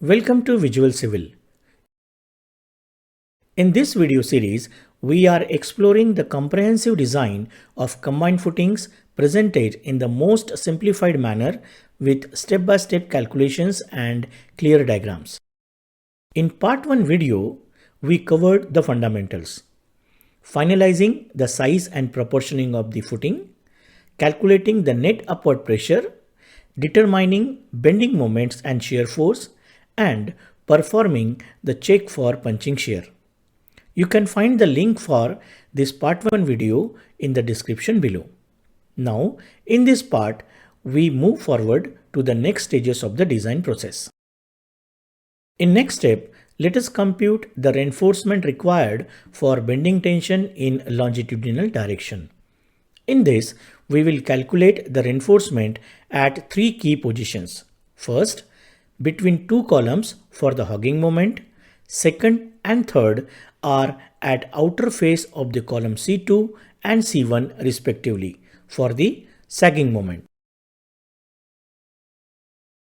Welcome to Visual Civil. In this video series, we are exploring the comprehensive design of combined footings presented in the most simplified manner with step-by-step calculations and clear diagrams. In part 1 video, we covered the fundamentals, finalizing the size and proportioning of the footing, calculating the net upward pressure, determining bending moments and shear force, and performing the check for punching shear. You can find the link for this part 1 video in the description below. Now, in this part, we move forward to the next stages of the design process. In next step, let us compute the reinforcement required for bending tension in longitudinal direction. In this, we will calculate the reinforcement at three key positions. First, between two columns for the hogging moment. Second and third are at outer face of the column C2 and C1 respectively for the sagging moment.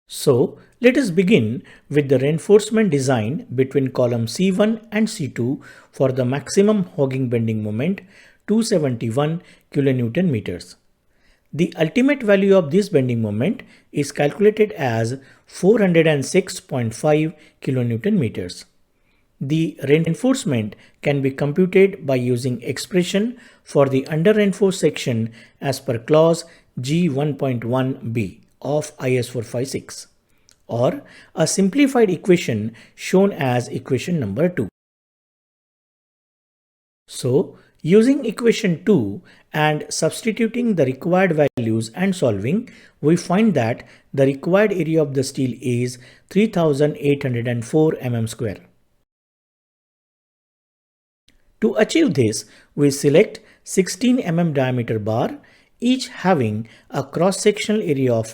So let us begin with the reinforcement design between column C1 and C2 for the maximum hogging bending moment 271 kilonewton meters. The ultimate value of this bending moment is calculated as 406.5 kilonewton meters. The reinforcement can be computed by using expression for the under-reinforced section as per clause G1.1b of IS 456 or a simplified equation shown as equation number 2. So, using equation 2 and substituting the required values and solving, we find that the required area of the steel is 3804 mm square. To achieve this, we select 16 mm diameter bar, each having a cross-sectional area of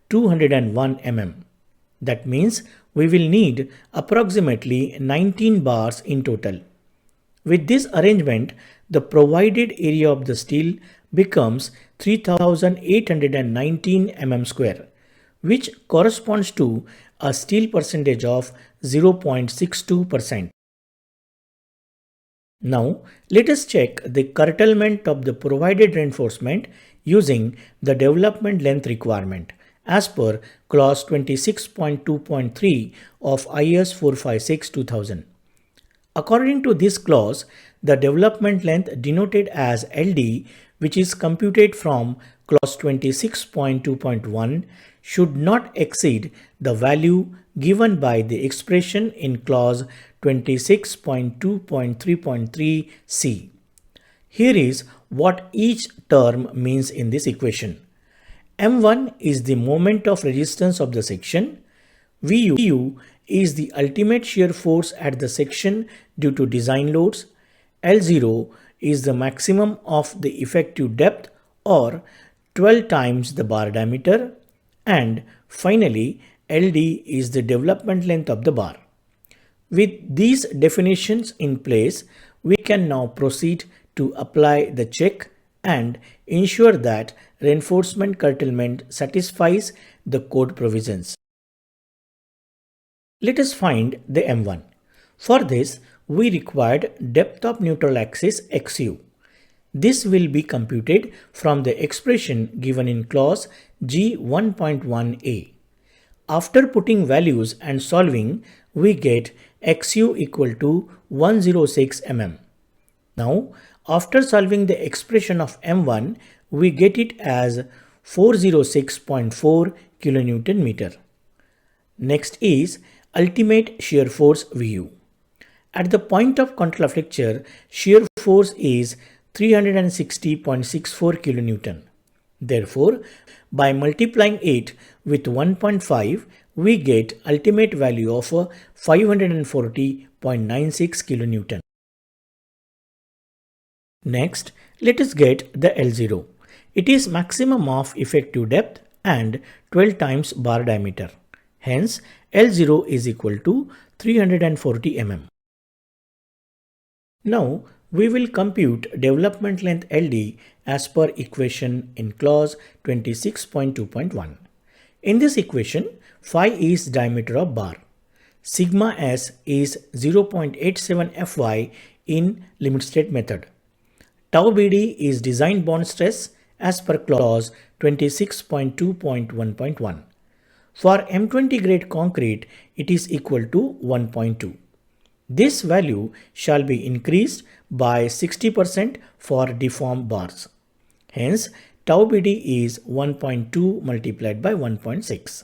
201 mm. That means we will need approximately 19 bars in total. With this arrangement, the provided area of the steel becomes 3819 mm square, which corresponds to a steel percentage of 0.62%. Now, let us check the curtailment of the provided reinforcement using the development length requirement as per clause 26.2.3 of IS 456-2000. According to this clause, the development length denoted as LD, which is computed from clause 26.2.1, should not exceed the value given by the expression in clause 26.2.3.3c. Here is what each term means in this equation. M1 is the moment of resistance of the section. VU is the ultimate shear force at the section due to design loads. L0 is the maximum of the effective depth or 12 times the bar diameter. And finally, LD is the development length of the bar. With these definitions in place, we can now proceed to apply the check and ensure that reinforcement curtailment satisfies the code provisions. Let us find the M1. For this, we required depth of neutral axis XU. This will be computed from the expression given in clause G1.1a. After putting values and solving, we get XU equal to 106 mm. Now, after solving the expression of M1, we get it as 406.4 kilonewton meter. Next is ultimate shear force VU. At the point of control of flexure, shear force is 360.64 kilonewton. Therefore, by multiplying it with 1.5, we get ultimate value of 540.96 kilonewton. Next, let us get the L0. It is maximum of effective depth and 12 times bar diameter. Hence, L0 is equal to 340 mm. Now, we will compute development length LD as per equation in clause 26.2.1. In this equation, phi is diameter of bar. Sigma S is 0.87 Fy in limit state method. Tau BD is design bond stress as per clause 26.2.1.1. For M20 grade concrete, it is equal to 1.2. This value shall be increased by 60% for deformed bars. Hence, tau BD is 1.2 multiplied by 1.6.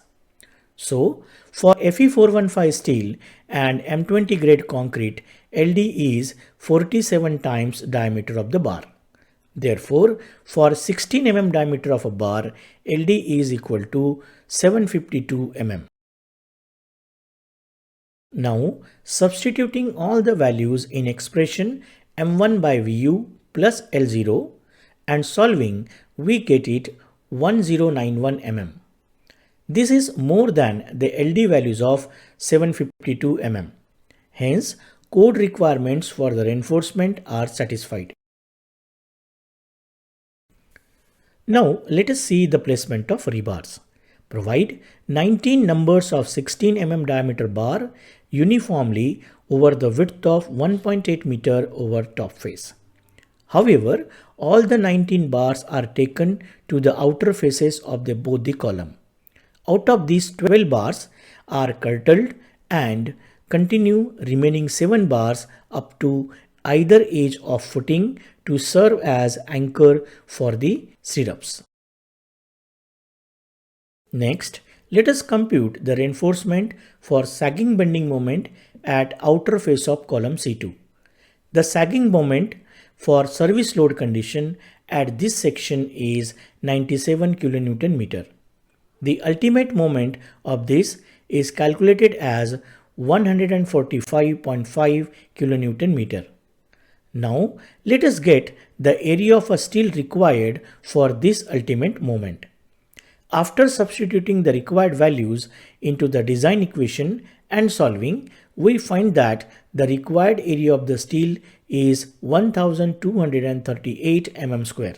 So, for Fe415 steel and M20 grade concrete, LD is 47 times diameter of the bar. Therefore, for 16 mm diameter of a bar, LD is equal to 752 mm. Now, substituting all the values in expression m1 by Vu plus L0 and solving, we get it 1091 mm. This is more than the LD values of 752 mm. Hence, code requirements for the reinforcement are satisfied. Now, let us see the placement of rebars. Provide 19 numbers of 16 mm diameter bar uniformly over the width of 1.8 meter over top face. However, all the 19 bars are taken to the outer faces of both the column. Out of these 12 bars are curtailed and continue remaining 7 bars up to either edge of footing to serve as anchor for the stirrups. Next, let us compute the reinforcement for sagging bending moment at outer face of column C2. The sagging moment for service load condition at this section is 97 kN meter. The ultimate moment of this is calculated as 145.5 kN meter. Now, let us get the area of a steel required for this ultimate moment. After substituting the required values into the design equation and solving, we find that the required area of the steel is 1238 mm square.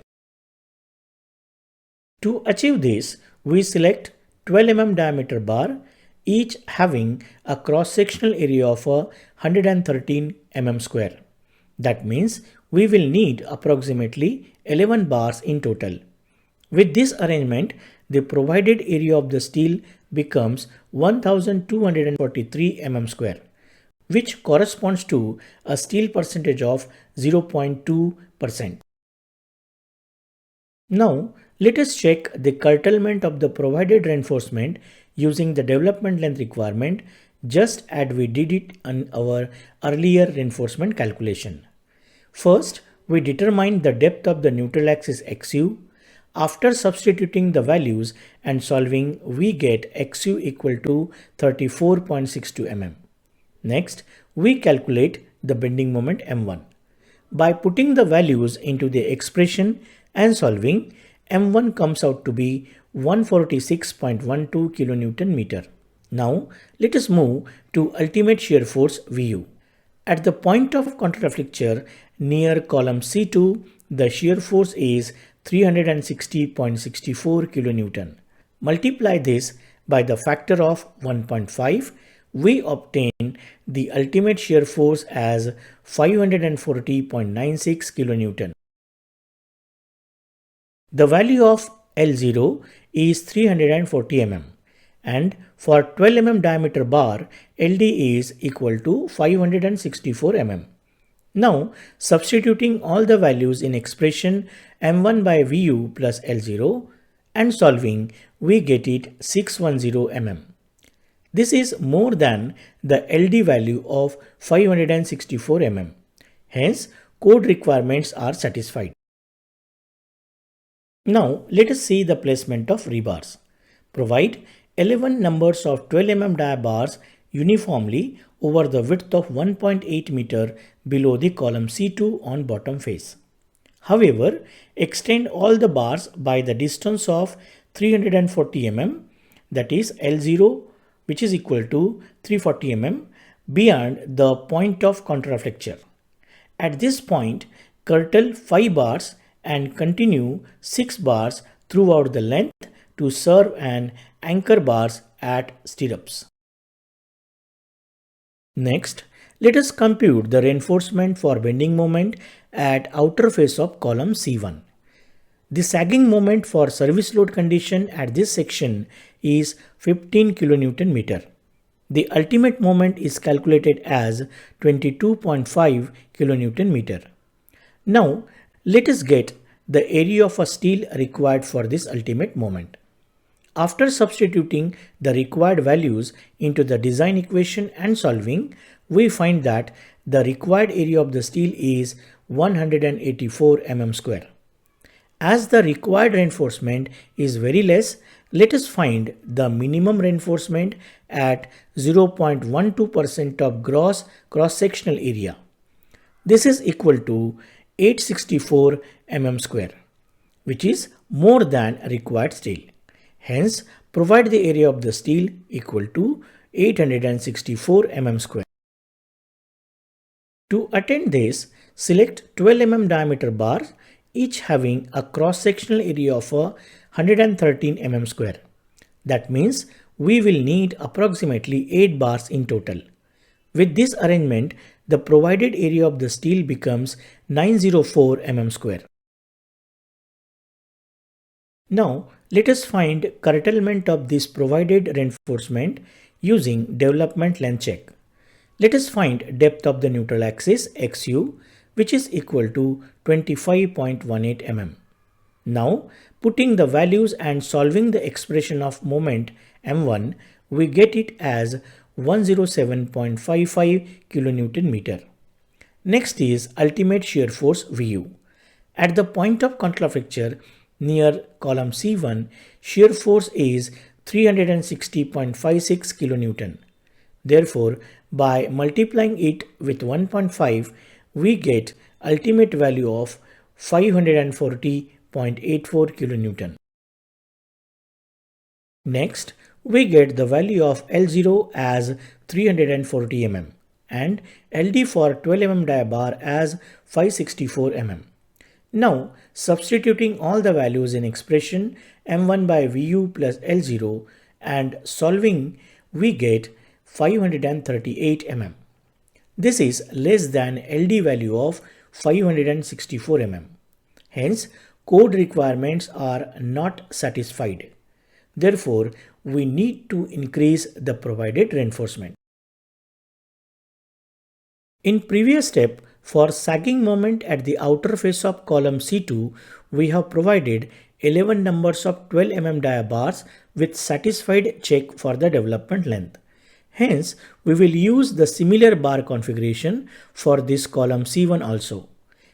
To achieve this, we select 12 mm diameter bar, each having a cross-sectional area of 113 mm square. That means we will need approximately 11 bars in total. With this arrangement, the provided area of the steel becomes 1243 mm square, which corresponds to a steel percentage of 0.2%. Now, let us check the curtailment of the provided reinforcement using the development length requirement just as we did it in our earlier reinforcement calculation. First, we determine the depth of the neutral axis XU. After substituting the values and solving, we get XU equal to 34.62 mm. Next, we calculate the bending moment M1. By putting the values into the expression and solving, M1 comes out to be 146.12 kN meter. Now, let us move to ultimate shear force Vu. At the point of contraflexure near column C2, the shear force is 360.64 kN. Multiply this by the factor of 1.5, we obtain the ultimate shear force as 540.96 kN. The value of L0 is 340 mm and for 12 mm diameter bar, LD is equal to 564 mm. Now, substituting all the values in expression M1 by Vu plus L0 and solving, we get it 610 mm. This is more than the LD value of 564 mm. Hence, code requirements are satisfied. Now, let us see the placement of rebars. Provide 11 numbers of 12 mm dia bars uniformly over the width of 1.8 meter below the column C2 on bottom face. However, extend all the bars by the distance of 340 mm, that is L0, which is equal to 340 mm beyond the point of contraflexure. At this point, curtail 5 bars and continue 6 bars throughout the length to serve an anchor bars at stirrups. Next, let us compute the reinforcement for bending moment at outer face of column C1. The sagging moment for service load condition at this section is 15 kN meter. The ultimate moment is calculated as 22.5 kN meter. Now, let us get the area of a steel required for this ultimate moment. After substituting the required values into the design equation and solving, we find that the required area of the steel is 184 mm square. As the required reinforcement is very less, let us find the minimum reinforcement at 0.12% of gross cross-sectional area. This is equal to 864 mm square, which is more than required steel. Hence, provide the area of the steel equal to 864 mm square. To attain this, select 12 mm diameter bars, each having a cross-sectional area of 113 mm square. That means we will need approximately 8 bars in total. With this arrangement, the provided area of the steel becomes 904 mm square. Now, let us find curtailment of this provided reinforcement using development length check. Let us find depth of the neutral axis XU, which is equal to 25.18 mm. Now, putting the values and solving the expression of moment M1, we get it as 107.55 kN meter. Next is ultimate shear force Vu. At the point of contrafracture near column C1, shear force is 360.56 kN. Therefore, by multiplying it with 1.5, we get ultimate value of 540.84 kN. Next, we get the value of L0 as 340 mm and LD for 12 mm die bar as 564 mm. Now, substituting all the values in expression M1 by Vu plus L0 and solving, we get 538 mm. This is less than LD value of 564 mm. Hence, code requirements are not satisfied. Therefore, we need to increase the provided reinforcement. In previous step, for sagging moment at the outer face of column C2, we have provided 11 numbers of 12 mm dia bars with satisfied check for the development length. Hence, we will use the similar bar configuration for this column C1 also.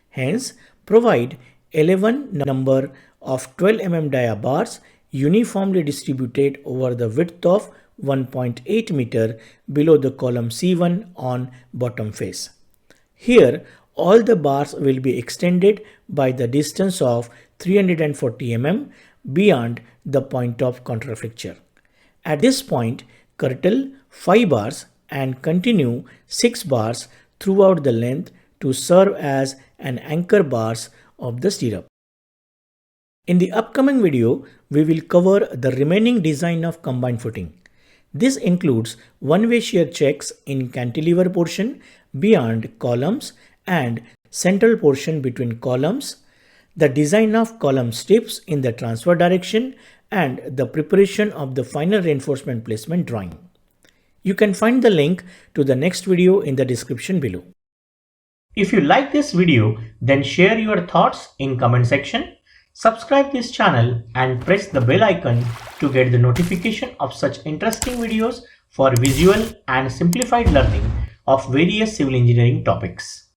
Hence, provide 11 number of 12 mm dia bars uniformly distributed over the width of 1.8 meter below the column C1 on bottom face. Here, all the bars will be extended by the distance of 340 mm beyond the point of contrafracture. At this point, curtail 5 bars and continue 6 bars throughout the length to serve as an anchor bars of the stirrup. In the upcoming video, we will cover the remaining design of combined footing. This includes one-way shear checks in cantilever portion beyond columns and central portion between columns, the design of column strips in the transfer direction, and the preparation of the final reinforcement placement drawing. You can find the link to the next video in the description below. If you like this video, then share your thoughts in comment section. Subscribe this channel and press the bell icon to get the notification of such interesting videos for visual and simplified learning of various civil engineering topics.